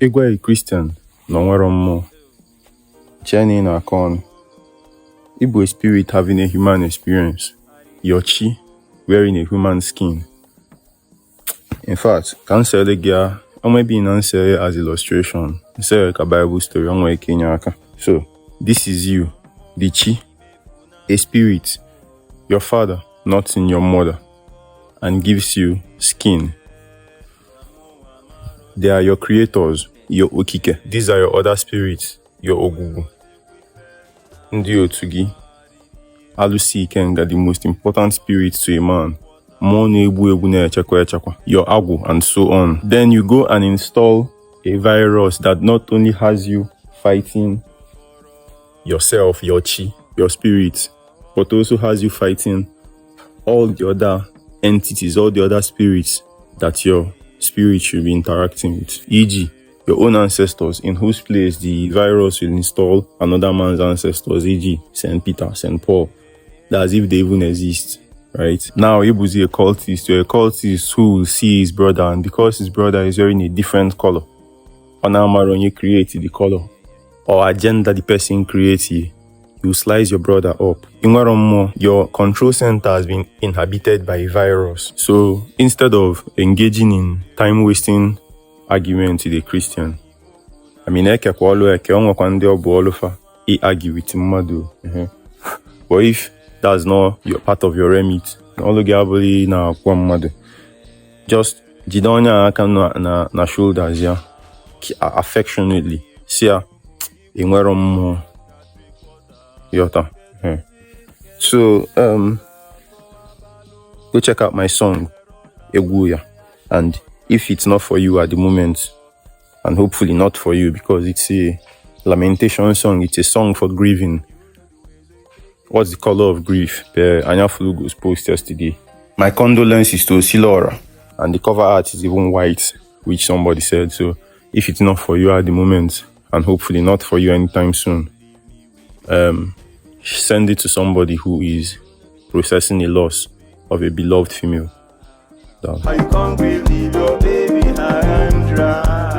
Igwe Christian no nwere mmụọ. Jenny na Akon. Igbo spirit having a human experience. Your chi wearing a human skin. In fact, can say the girl, I'm maybe in answer as illustration. Say like a Bible story on where Kenyaka. So this is you, the chi, a spirit, your father, not in your mother, and gives you skin. They are your creators, your okike. These are your other spirits, your ogugu. Ndi otugi. Alusi Ikenga, the most important spirit to a man. Your agu, and so on. Then you go and install a virus that not only has you fighting yourself, your chi, your spirit, but also has you fighting all the other entities, all the other spirits that your spirit should be interacting with. E.g., your own ancestors, in whose place the virus will install another man's ancestors, e.g., St. Peter, St. Paul. That's if they even exist, right? Now, Ibuzi a cultist, you're a cultist who will see his brother, and because his brother is wearing a different color, Onamaron, you create the color, or agenda the person creates, you slice your brother up. Your control center has been inhabited by a virus. So instead of engaging in time-wasting argument with a Christian, argue with him. But if that's not your part of your remit, just jidonya na shoulders, yeah, affectionately, see Yota. So go check out my song Eguya, and if it's not for you at the moment, and hopefully not for you because it's a lamentation song, it's a song for grieving. What's the color of grief? Anya Flugo's post yesterday. My condolences to Silora, and the cover art is even white, which somebody said. So if it's not for you at the moment, and hopefully not for you anytime soon, send it to somebody who is processing a loss of a beloved female. I can't believe your baby, I am dry.